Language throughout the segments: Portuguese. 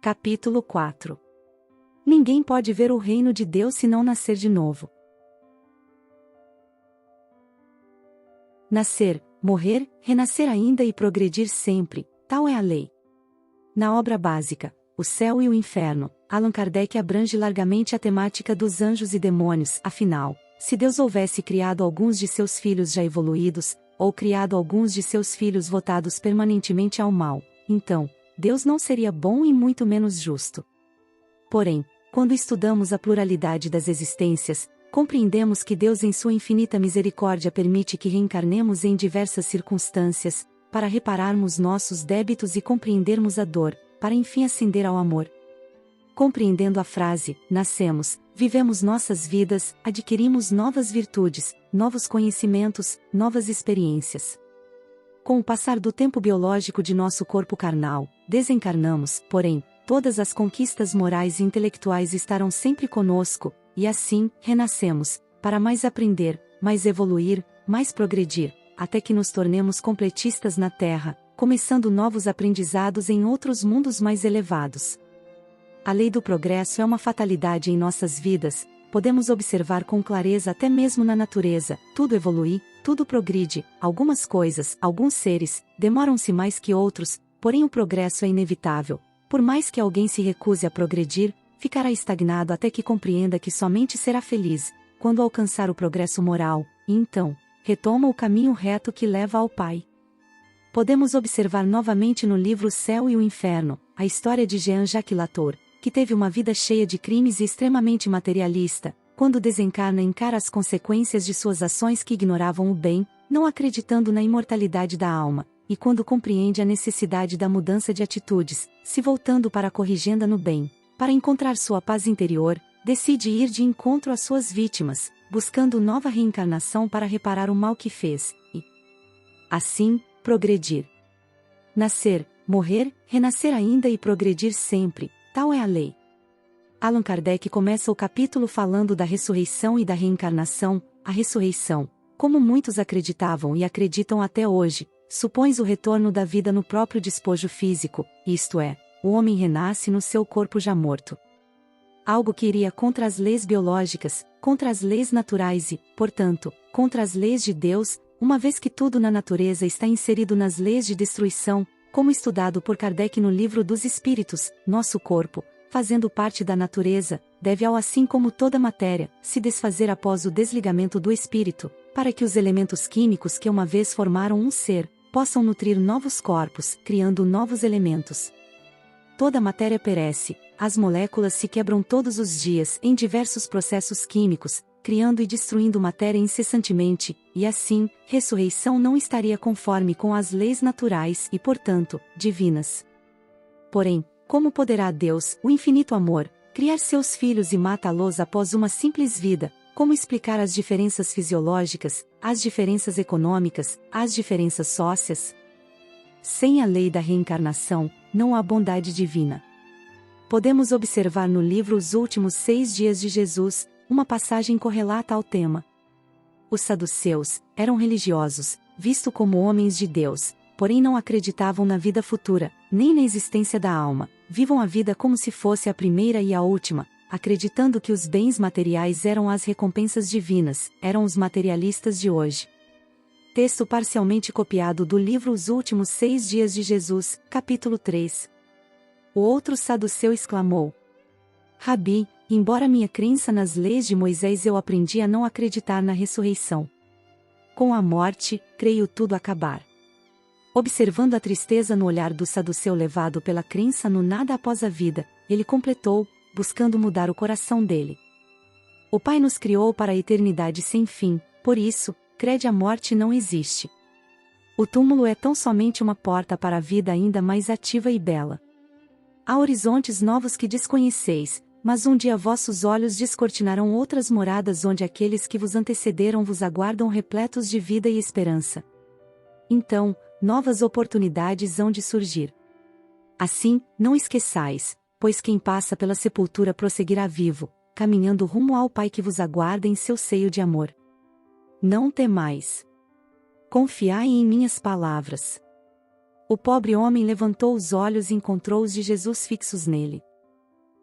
Capítulo 4. Ninguém pode ver o reino de Deus se não nascer de novo. Nascer, morrer, renascer ainda e progredir sempre, tal é a lei. Na obra básica, O Céu e o Inferno, Allan Kardec abrange largamente a temática dos anjos e demônios. Afinal, se Deus houvesse criado alguns de seus filhos já evoluídos, ou criado alguns de seus filhos votados permanentemente ao mal, então, Deus não seria bom e muito menos justo. Porém, quando estudamos a pluralidade das existências, compreendemos que Deus em sua infinita misericórdia permite que reencarnemos em diversas circunstâncias, para repararmos nossos débitos e compreendermos a dor, para enfim ascender ao amor. Compreendendo a frase, nascemos, vivemos nossas vidas, adquirimos novas virtudes, novos conhecimentos, novas experiências. Com o passar do tempo biológico de nosso corpo carnal, desencarnamos, porém, todas as conquistas morais e intelectuais estarão sempre conosco, e assim, renascemos, para mais aprender, mais evoluir, mais progredir, até que nos tornemos completistas na Terra, começando novos aprendizados em outros mundos mais elevados. A lei do progresso é uma fatalidade em nossas vidas, podemos observar com clareza até mesmo na natureza, tudo evolui, tudo progride, algumas coisas, alguns seres, demoram-se mais que outros, porém o progresso é inevitável. Por mais que alguém se recuse a progredir, ficará estagnado até que compreenda que somente será feliz, quando alcançar o progresso moral, e então, retoma o caminho reto que leva ao Pai. Podemos observar novamente no livro O Céu e o Inferno, a história de Jean-Jacques Latour, que teve uma vida cheia de crimes e extremamente materialista, quando desencarna encara as consequências de suas ações que ignoravam o bem, não acreditando na imortalidade da alma, e quando compreende a necessidade da mudança de atitudes, se voltando para a corrigenda no bem, para encontrar sua paz interior, decide ir de encontro às suas vítimas, buscando nova reencarnação para reparar o mal que fez, e assim, progredir. Nascer, morrer, renascer ainda e progredir sempre, tal é a lei. Allan Kardec começa o capítulo falando da ressurreição e da reencarnação. A ressurreição, como muitos acreditavam e acreditam até hoje, supõe o retorno da vida no próprio despojo físico, isto é, o homem renasce no seu corpo já morto. Algo que iria contra as leis biológicas, contra as leis naturais e, portanto, contra as leis de Deus, uma vez que tudo na natureza está inserido nas leis de destruição, como estudado por Kardec no Livro dos Espíritos. Nosso corpo, fazendo parte da natureza, deve assim como toda matéria, se desfazer após o desligamento do espírito, para que os elementos químicos que uma vez formaram um ser, possam nutrir novos corpos, criando novos elementos. Toda matéria perece, as moléculas se quebram todos os dias em diversos processos químicos, criando e destruindo matéria incessantemente, e assim, ressurreição não estaria conforme com as leis naturais e, portanto, divinas. Porém, como poderá Deus, o infinito amor, criar seus filhos e matá-los após uma simples vida? Como explicar as diferenças fisiológicas, as diferenças econômicas, as diferenças sócias? Sem a lei da reencarnação, não há bondade divina. Podemos observar no livro Os Últimos 6 Dias de Jesus, uma passagem correlata ao tema. Os saduceus eram religiosos, vistos como homens de Deus, porém não acreditavam na vida futura, nem na existência da alma. Vivam a vida como se fosse a primeira e a última, acreditando que os bens materiais eram as recompensas divinas, eram os materialistas de hoje. Texto parcialmente copiado do livro Os Últimos 6 Dias de Jesus, capítulo 3. O outro saduceu exclamou: Rabi, embora minha crença nas leis de Moisés, eu aprendi a não acreditar na ressurreição. Com a morte, creio tudo acabar. Observando a tristeza no olhar do saduceu levado pela crença no nada após a vida, ele completou, buscando mudar o coração dele. O Pai nos criou para a eternidade sem fim, por isso, crede a morte não existe. O túmulo é tão somente uma porta para a vida ainda mais ativa e bela. Há horizontes novos que desconheceis, mas um dia vossos olhos descortinarão outras moradas onde aqueles que vos antecederam vos aguardam repletos de vida e esperança. Então, novas oportunidades hão de surgir. Assim, não esqueçais, pois quem passa pela sepultura prosseguirá vivo, caminhando rumo ao Pai que vos aguarda em seu seio de amor. Não temais. Confiai em minhas palavras. O pobre homem levantou os olhos e encontrou os de Jesus fixos nele.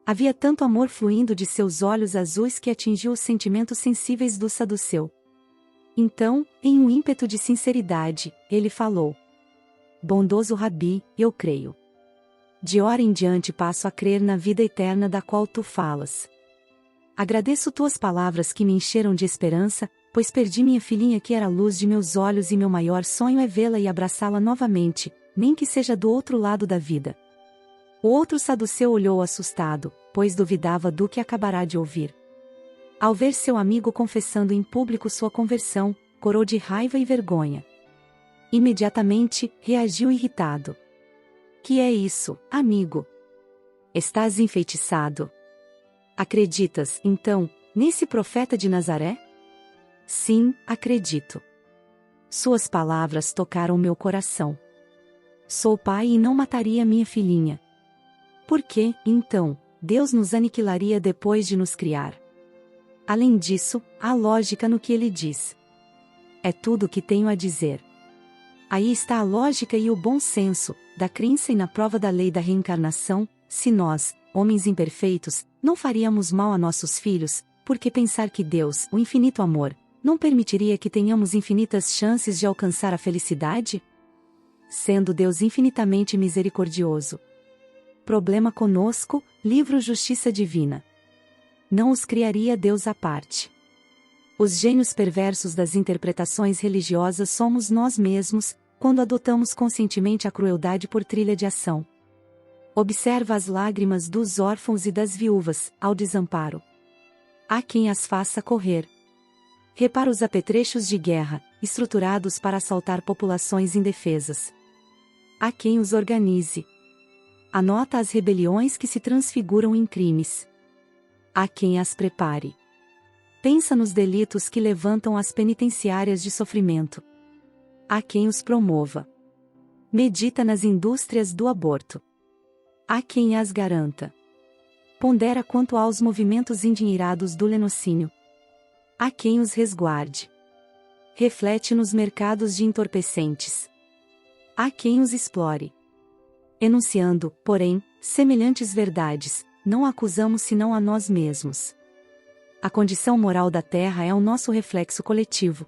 Havia tanto amor fluindo de seus olhos azuis que atingiu os sentimentos sensíveis do saduceu. Então, em um ímpeto de sinceridade, ele falou: Bondoso Rabi, eu creio. De hora em diante passo a crer na vida eterna da qual tu falas. Agradeço tuas palavras que me encheram de esperança, pois perdi minha filhinha que era a luz de meus olhos e meu maior sonho é vê-la e abraçá-la novamente, nem que seja do outro lado da vida. O outro saduceu olhou assustado, pois duvidava do que acabará de ouvir. Ao ver seu amigo confessando em público sua conversão, corou de raiva e vergonha. Imediatamente, reagiu irritado. Que é isso, amigo? Estás enfeitiçado? Acreditas, então, nesse profeta de Nazaré? Sim, acredito. Suas palavras tocaram meu coração. Sou pai e não mataria minha filhinha. Por que, então, Deus nos aniquilaria depois de nos criar? Além disso, há lógica no que ele diz. É tudo o que tenho a dizer. Aí está a lógica e o bom senso, da crença e na prova da lei da reencarnação. Se nós, homens imperfeitos, não faríamos mal a nossos filhos, por que pensar que Deus, o infinito amor, não permitiria que tenhamos infinitas chances de alcançar a felicidade? Sendo Deus infinitamente misericordioso. Problema conosco, livro Justiça Divina. Não os criaria Deus à parte. Os gênios perversos das interpretações religiosas somos nós mesmos, quando adotamos conscientemente a crueldade por trilha de ação. Observa as lágrimas dos órfãos e das viúvas, ao desamparo. Há quem as faça correr. Repara os apetrechos de guerra, estruturados para assaltar populações indefesas. Há quem os organize. Anota as rebeliões que se transfiguram em crimes. Há quem as prepare. Pensa nos delitos que levantam as penitenciárias de sofrimento. Há quem os promova. Medita nas indústrias do aborto. Há quem as garanta. Pondera quanto aos movimentos endinheirados do lenocínio. Há quem os resguarde. Reflete nos mercados de entorpecentes. Há quem os explore. Enunciando, porém, semelhantes verdades, não acusamos senão a nós mesmos. A condição moral da Terra é o nosso reflexo coletivo.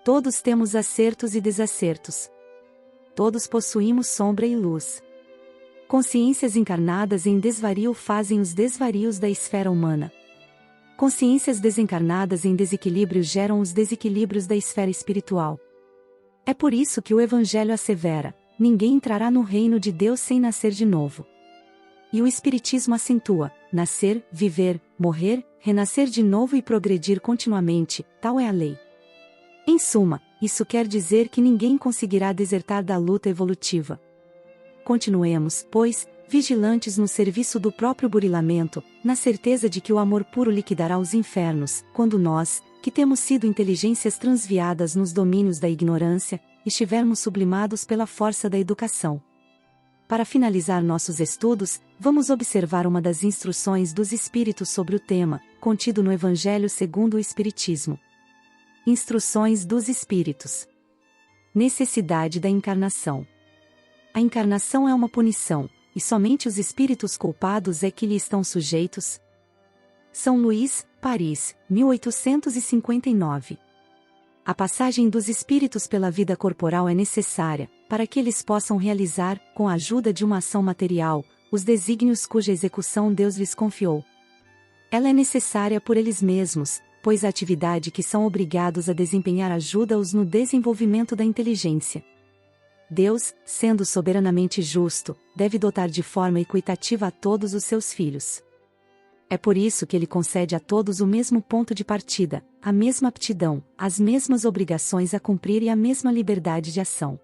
Todos temos acertos e desacertos. Todos possuímos sombra e luz. Consciências encarnadas em desvario fazem os desvarios da esfera humana. Consciências desencarnadas em desequilíbrio geram os desequilíbrios da esfera espiritual. É por isso que o Evangelho assevera: ninguém entrará no reino de Deus sem nascer de novo. E o Espiritismo acentua: nascer, viver, morrer, renascer de novo e progredir continuamente, tal é a lei. Em suma, isso quer dizer que ninguém conseguirá desertar da luta evolutiva. Continuemos, pois, vigilantes no serviço do próprio burilamento, na certeza de que o amor puro liquidará os infernos, quando nós, que temos sido inteligências transviadas nos domínios da ignorância, estivermos sublimados pela força da educação. Para finalizar nossos estudos, vamos observar uma das instruções dos Espíritos sobre o tema, contido no Evangelho segundo o Espiritismo. Instruções dos Espíritos. Necessidade da encarnação. A encarnação é uma punição, e somente os espíritos culpados é que lhe estão sujeitos. São Luís, Paris, 1859. A passagem dos espíritos pela vida corporal é necessária, para que eles possam realizar, com a ajuda de uma ação material, os desígnios cuja execução Deus lhes confiou. Ela é necessária por eles mesmos, pois a atividade que são obrigados a desempenhar ajuda-os no desenvolvimento da inteligência. Deus, sendo soberanamente justo, deve dotar de forma equitativa a todos os seus filhos. É por isso que ele concede a todos o mesmo ponto de partida, a mesma aptidão, as mesmas obrigações a cumprir e a mesma liberdade de ação.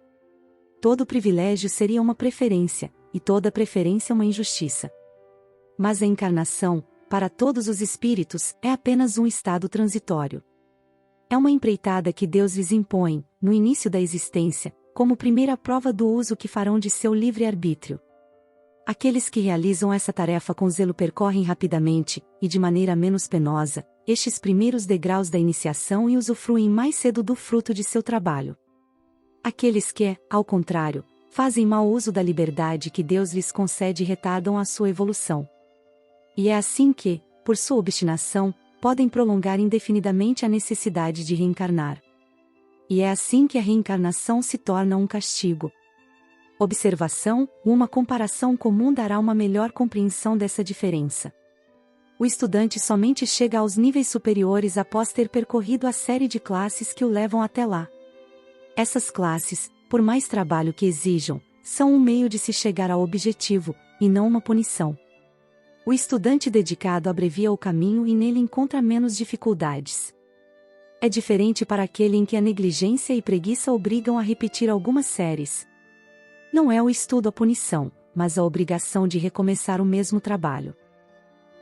Todo privilégio seria uma preferência, e toda preferência uma injustiça. Mas a encarnação, para todos os espíritos, é apenas um estado transitório. É uma empreitada que Deus lhes impõe, no início da existência, como primeira prova do uso que farão de seu livre-arbítrio. Aqueles que realizam essa tarefa com zelo percorrem rapidamente, e de maneira menos penosa, estes primeiros degraus da iniciação e usufruem mais cedo do fruto de seu trabalho. Aqueles que, ao contrário, fazem mau uso da liberdade que Deus lhes concede e retardam a sua evolução. E é assim que, por sua obstinação, podem prolongar indefinidamente a necessidade de reencarnar. E é assim que a reencarnação se torna um castigo. Observação: uma comparação comum dará uma melhor compreensão dessa diferença. O estudante somente chega aos níveis superiores após ter percorrido a série de classes que o levam até lá. Essas classes, por mais trabalho que exijam, são um meio de se chegar ao objetivo, e não uma punição. O estudante dedicado abrevia o caminho e nele encontra menos dificuldades. É diferente para aquele em que a negligência e preguiça obrigam a repetir algumas séries. Não é o estudo a punição, mas a obrigação de recomeçar o mesmo trabalho.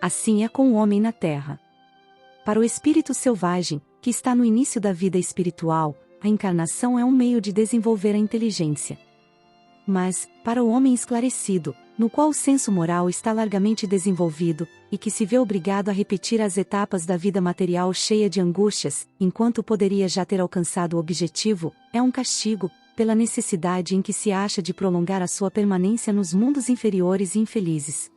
Assim é com o homem na Terra. Para o espírito selvagem, que está no início da vida espiritual, a encarnação é um meio de desenvolver a inteligência. Mas, para o homem esclarecido, no qual o senso moral está largamente desenvolvido, e que se vê obrigado a repetir as etapas da vida material cheia de angústias, enquanto poderia já ter alcançado o objetivo, é um castigo, pela necessidade em que se acha de prolongar a sua permanência nos mundos inferiores e infelizes.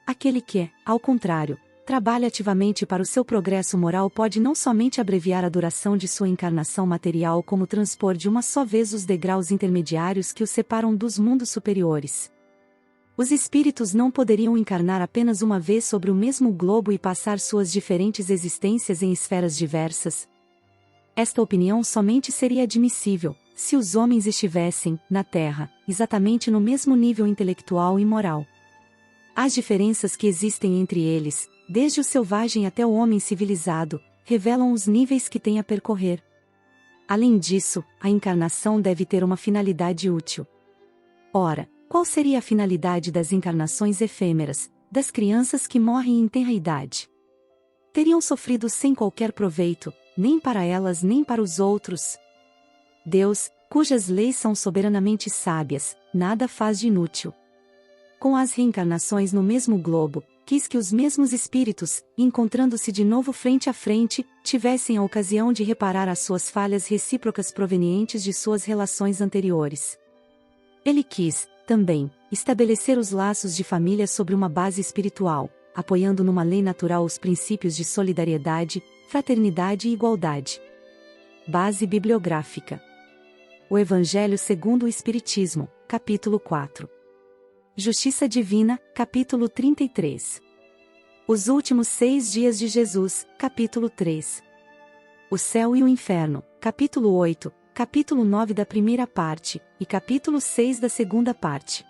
Aquele que, ao contrário, trabalha ativamente para o seu progresso moral pode não somente abreviar a duração de sua encarnação material, como transpor de uma só vez os degraus intermediários que o separam dos mundos superiores. Os espíritos não poderiam encarnar apenas uma vez sobre o mesmo globo e passar suas diferentes existências em esferas diversas. Esta opinião somente seria admissível se os homens estivessem, na Terra, exatamente no mesmo nível intelectual e moral. As diferenças que existem entre eles, desde o selvagem até o homem civilizado, revelam os níveis que tem a percorrer. Além disso, a encarnação deve ter uma finalidade útil. Ora, qual seria a finalidade das encarnações efêmeras, das crianças que morrem em tenra idade? Teriam sofrido sem qualquer proveito, nem para elas nem para os outros. Deus, cujas leis são soberanamente sábias, nada faz de inútil. Com as reencarnações no mesmo globo, quis que os mesmos espíritos, encontrando-se de novo frente a frente, tivessem a ocasião de reparar as suas falhas recíprocas provenientes de suas relações anteriores. Ele quis, também, estabelecer os laços de família sobre uma base espiritual, apoiando numa lei natural os princípios de solidariedade, fraternidade e igualdade. Base bibliográfica: O Evangelho segundo o Espiritismo, capítulo 4. Justiça Divina, capítulo 33. Os últimos 6 dias de Jesus, capítulo 3. O Céu e o Inferno, capítulo 8, capítulo 9 da primeira parte, e capítulo 6 da segunda parte.